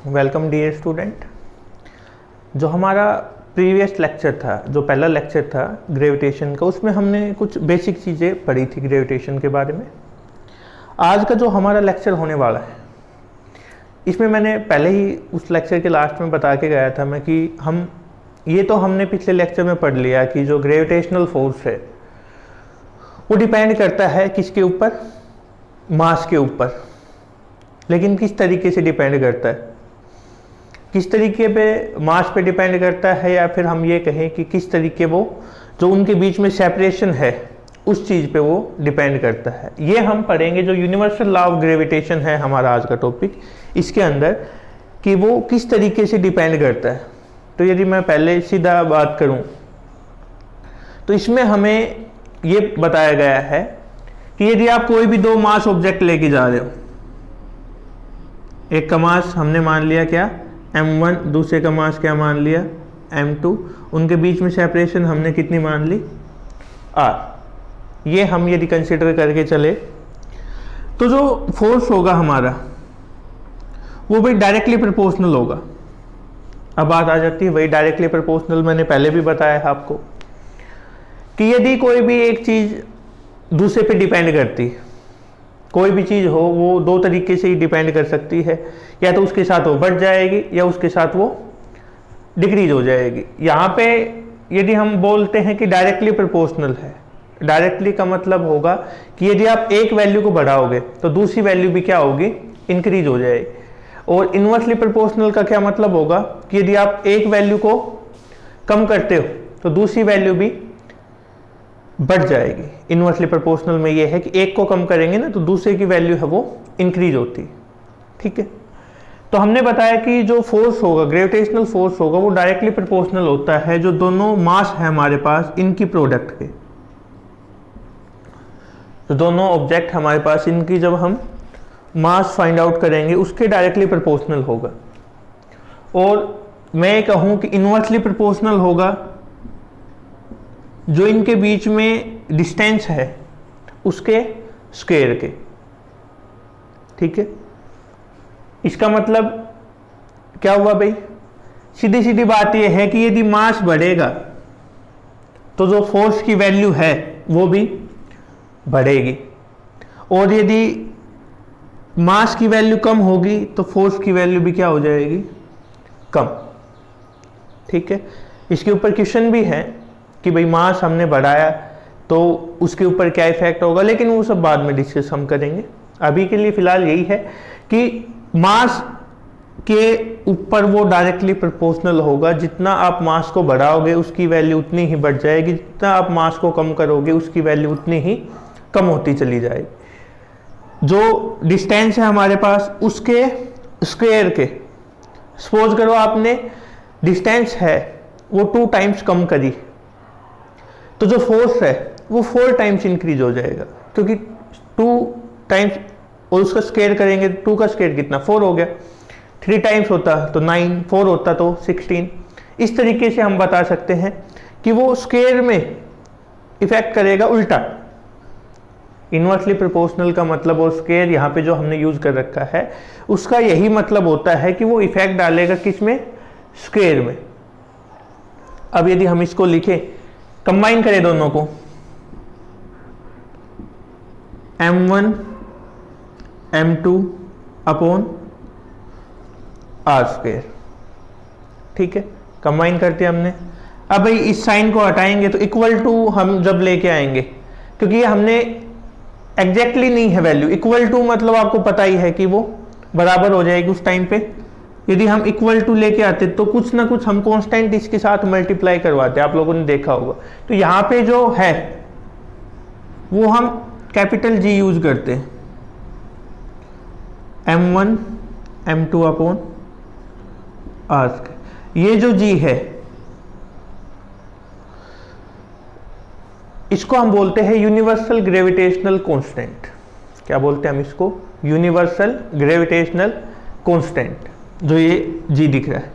Welcome dear student. जो हमारा previous lecture था, जो पहला लेक्चर था ग्रेविटेशन का, उसमें हमने कुछ बेसिक चीज़ें पढ़ी थी ग्रेविटेशन के बारे में। आज का जो हमारा लेक्चर होने वाला है, इसमें मैंने पहले ही उस लेक्चर के लास्ट में बता के गया था मैं कि हमने पिछले लेक्चर में पढ़ लिया कि जो ग्रेविटेशनल फोर्स है वो डिपेंड करता है किसके ऊपर, मास के ऊपर। लेकिन किस तरीके से डिपेंड करता है, किस तरीके पे मास पे डिपेंड करता है, या फिर हम ये कहें कि किस तरीके वो जो उनके बीच में सेपरेशन है उस चीज़ पे वो डिपेंड करता है। ये हम पढ़ेंगे। जो यूनिवर्सल लॉ ऑफ ग्रेविटेशन है हमारा आज का टॉपिक, इसके अंदर कि वो किस तरीके से डिपेंड करता है। तो यदि मैं पहले सीधा बात करूं तो इसमें हमें ये बताया गया है कि यदि आप कोई भी दो मास ऑब्जेक्ट लेके जा रहे हो, एक का मास हमने मान लिया क्या m1, दूसरे का मास क्या मान लिया m2, उनके बीच में सेपरेशन हमने कितनी मान ली r। ये हम यदि कंसिडर करके चले तो जो फोर्स होगा हमारा वो भी डायरेक्टली प्रोपोर्शनल होगा। अब बात आ जाती है वही डायरेक्टली प्रोपोर्शनल, मैंने पहले भी बताया है आपको कि यदि कोई भी एक चीज़ दूसरे पे डिपेंड करती है, कोई भी चीज़ हो वो दो तरीके से ही डिपेंड कर सकती है, या तो उसके साथ वो बढ़ जाएगी या उसके साथ वो डिक्रीज हो जाएगी। यहाँ पे यदि हम बोलते हैं कि डायरेक्टली प्रोपोर्शनल है, डायरेक्टली का मतलब होगा कि यदि आप एक वैल्यू को बढ़ाओगे तो दूसरी वैल्यू भी क्या होगी, इंक्रीज हो जाएगी। और इन्वर्सली प्रोपोर्शनल का क्या मतलब होगा कि यदि आप एक वैल्यू को कम करते हो तो दूसरी वैल्यू भी बढ़ जाएगी। इन्वर्सली प्रोपोर्शनल में ये है कि एक को कम करेंगे ना तो दूसरे की वैल्यू है वो इंक्रीज होती है। ठीक है, तो हमने बताया कि जो फोर्स होगा, ग्रेविटेशनल फोर्स होगा, वो डायरेक्टली प्रोपोर्शनल होता है जो दोनों मास है हमारे पास इनकी प्रोडक्ट के। तो दोनों ऑब्जेक्ट हमारे पास, इनकी जब हम मास फाइंड आउट करेंगे उसके डायरेक्टली प्रोपोर्शनल होगा। और मैं कहूँ कि इन्वर्सली प्रोपोर्शनल होगा जो इनके बीच में डिस्टेंस है उसके स्क्वायर के। ठीक है, इसका मतलब क्या हुआ भाई, सीधी सीधी बात यह है कि यदि मास बढ़ेगा तो जो फोर्स की वैल्यू है वो भी बढ़ेगी, और यदि मास की वैल्यू कम होगी तो फोर्स की वैल्यू भी क्या हो जाएगी, कम। ठीक है, इसके ऊपर क्वेश्चन भी है कि भाई मास हमने बढ़ाया तो उसके ऊपर क्या इफेक्ट होगा, लेकिन वो सब बाद में डिस्कस हम करेंगे। अभी के लिए फिलहाल यही है कि मास के ऊपर वो डायरेक्टली प्रोपोर्शनल होगा। जितना आप मास को बढ़ाओगे उसकी वैल्यू उतनी ही बढ़ जाएगी, जितना आप मास को कम करोगे उसकी वैल्यू उतनी ही कम होती चली जाएगी। जो डिस्टेंस है हमारे पास उसके स्क्वायर के, सपोज करो आपने डिस्टेंस है वो 2 टाइम्स कम करी तो जो फोर्स है वो 4 टाइम्स इंक्रीज हो जाएगा, क्योंकि 2 टाइम्स और उसका स्क्वायर करेंगे, 2 का स्क्वायर कितना 4 हो गया, 3 टाइम्स होता तो 9, 4 होता तो 16। इस तरीके से हम बता सकते हैं कि वो स्क्वायर में इफेक्ट करेगा उल्टा। इन्वर्सली प्रोपोर्शनल का मतलब, और स्क्वायर यहाँ पे जो हमने यूज कर रखा है उसका यही मतलब होता है कि वो इफेक्ट डालेगा किस में, स्क्वायर में। अब यदि हम इसको लिखें, कंबाइन करें दोनों को, m1 m2 upon r square. ठीक है, कंबाइन करते हैं हमने। अब भाई इस साइन को हटाएंगे तो इक्वल टू हम जब लेके आएंगे, क्योंकि ये हमने एग्जैक्टली नहीं है वैल्यू, इक्वल टू मतलब आपको पता ही है कि वो बराबर हो जाएगी उस टाइम पे। यदि हम इक्वल टू लेके आते तो कुछ ना कुछ हम कांस्टेंट इसके साथ मल्टीप्लाई करवाते, आप लोगों ने देखा होगा। तो यहाँ पे जो है वो हम कैपिटल G यूज करते हैं, m1 m2 अपॉन r। ये जो G है इसको हम बोलते हैं यूनिवर्सल ग्रेविटेशनल कांस्टेंट। क्या बोलते हैं हम इसको, यूनिवर्सल ग्रेविटेशनल कांस्टेंट। जो ये G दिख रहा है,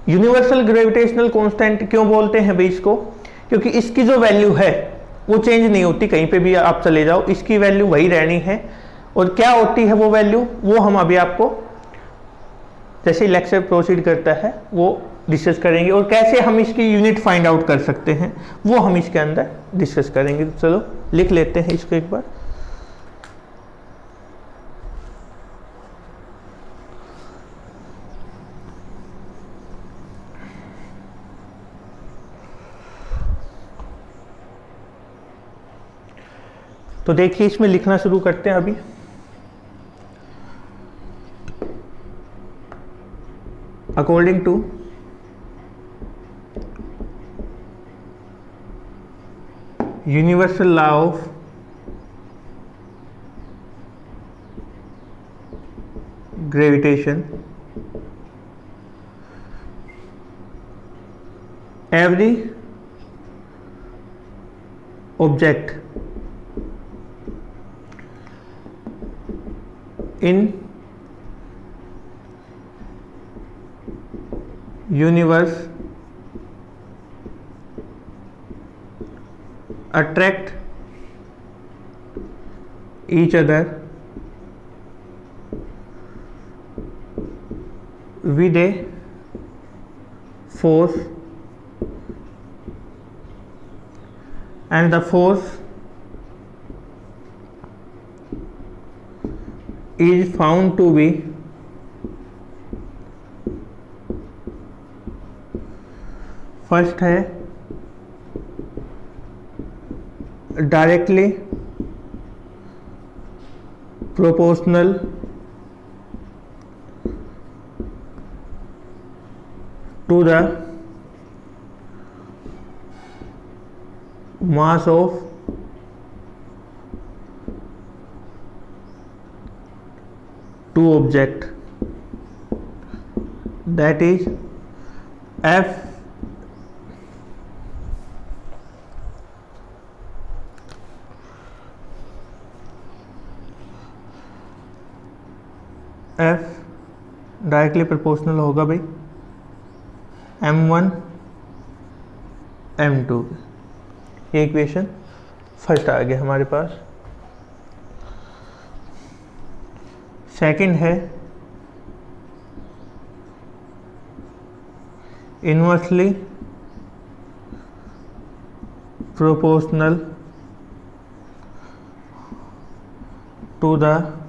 यूनिवर्सल ग्रेविटेशनल कांस्टेंट क्यों बोलते हैं भाई इसको, क्योंकि इसकी जो वैल्यू है वो चेंज नहीं होती, कहीं पे भी आप चले जाओ इसकी वैल्यू वही रहनी है। और क्या होती है वो वैल्यू, वो हम अभी आपको जैसे लेक्चर प्रोसीड करता है वो डिस्कस करेंगे, और कैसे हम इसकी यूनिट फाइंड आउट कर सकते हैं वो हम इसके अंदर डिस्कस करेंगे। तो चलो लिख लेते हैं इसको एक बार। तो देखिए इसमें लिखना शुरू करते हैं अभी। According to universal law of gravitation, every object in universe attract each other with a force, and the force is found to be first है directly proportional to the mass of two object, that is F directly proportional होगा भाई M1 M2। ये equation first आ गया हमारे पास। Second है inversely proportional to the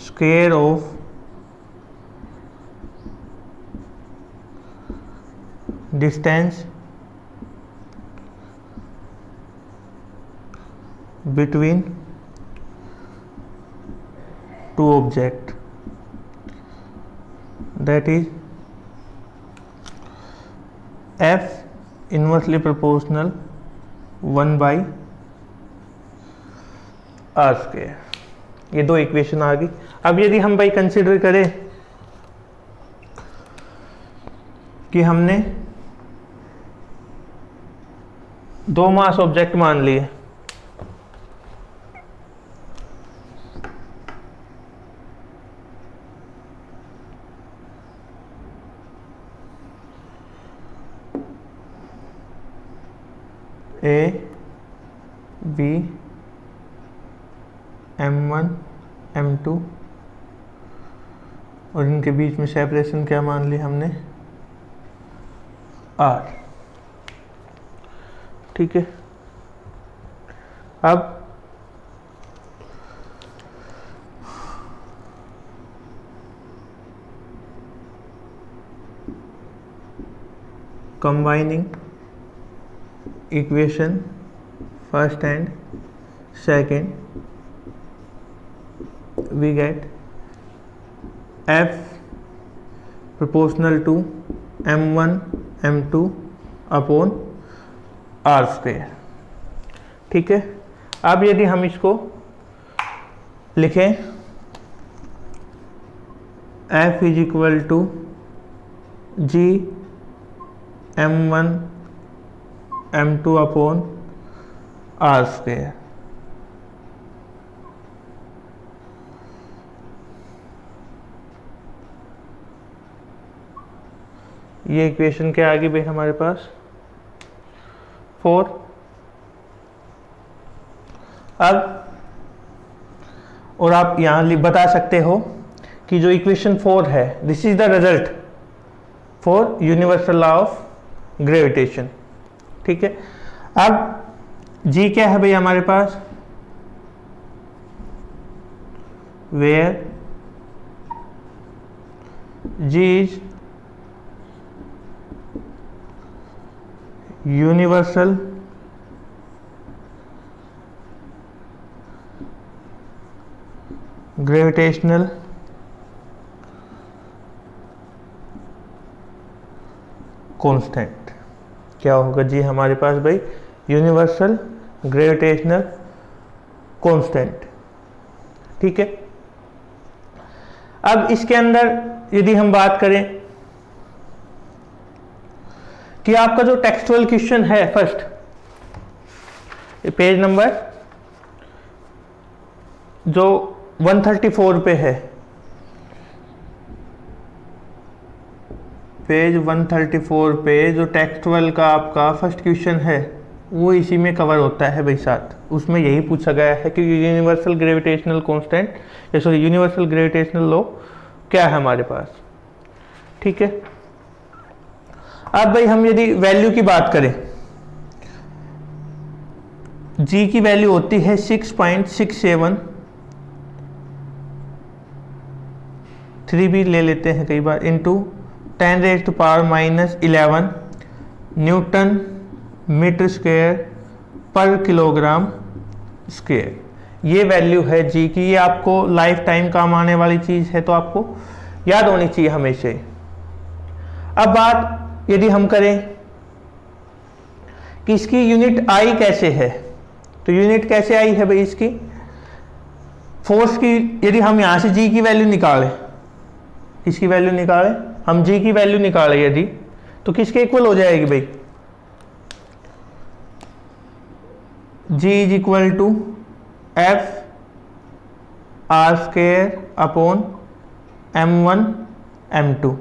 square of distance between two object, that is F inversely proportional 1 by r square। ये दो इक्वेशन आ गई। अब यदि हम भाई कंसिडर करें कि हमने दो मास ऑब्जेक्ट मान लिए, ए बी M1 M2, और इनके बीच में सेपरेशन क्या मान ली हमने R। ठीक है, अब combining equation first and second, we get F proportional to M1 M2 upon R square। ठीक है, अब यदि हम इसको लिखें F is equal to G M1 M2 upon R square, ये इक्वेशन क्या आ गई भाई हमारे पास 4। अब और आप यहाँ बता सकते हो कि जो इक्वेशन 4 है, this is the result for universal law of gravitation. ठीक है, अब जी क्या है भाई हमारे पास, where G is universal gravitational constant. क्या होगा जी हमारे पास भाई, यूनिवर्सल ग्रेविटेशनल कांस्टेंट। ठीक है, अब इसके अंदर यदि हम बात करें कि आपका जो टेक्सचुअल क्वेश्चन है फर्स्ट, पेज नंबर जो 134 पे है, पेज 134 पे जो टेक्सचुअल का आपका फर्स्ट क्वेश्चन है वो इसी में कवर होता है भाई साथ। उसमें यही पूछा गया है कि यूनिवर्सल ग्रेविटेशनल कांस्टेंट या सॉरी यूनिवर्सल ग्रेविटेशनल लॉ क्या है हमारे पास। ठीक है, अब भाई हम यदि वैल्यू की बात करें, जी की वैल्यू होती है 6.67, 3 भी ले लेते हैं कई बार, इंटू 10⁻⁻11 न्यूटन मीटर स्क्वायर पर किलोग्राम स्क्वायर। ये वैल्यू है जी की, ये आपको लाइफ टाइम काम आने वाली चीज़ है, तो आपको याद होनी चाहिए हमेशा। अब बात यदि हम करें कि इसकी यूनिट आई कैसे है, तो यूनिट कैसे आई है भाई इसकी, फोर्स की यदि हम यहाँ से जी की वैल्यू निकालें, किसकी वैल्यू निकालें, हम जी की वैल्यू निकालें यदि, तो किसके इक्वल हो जाएगी भाई, G is equal to F R square upon m1 m2।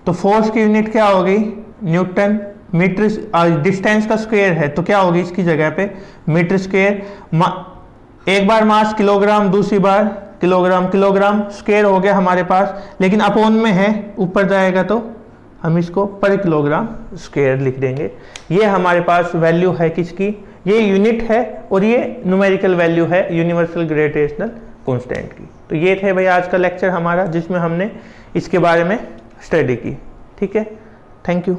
तो फोर्स की यूनिट क्या होगी, न्यूटन मीटर, डिस्टेंस का स्क्वायर है तो क्या होगी इसकी जगह पे मीटर स्क्वायर, एक बार मास किलोग्राम, दूसरी बार किलोग्राम, किलोग्राम स्क्वायर हो गया हमारे पास, लेकिन अपॉन में है, ऊपर जाएगा तो हम इसको पर किलोग्राम स्क्वायर लिख देंगे। ये हमारे पास वैल्यू है किसकी, ये यूनिट है और ये न्यूमेरिकल वैल्यू है यूनिवर्सल ग्रेविटेशनल कांस्टेंट की। तो ये थे भाई आज का लेक्चर हमारा जिसमें हमने इसके बारे में स्टडी की। ठीक है, थैंक यू।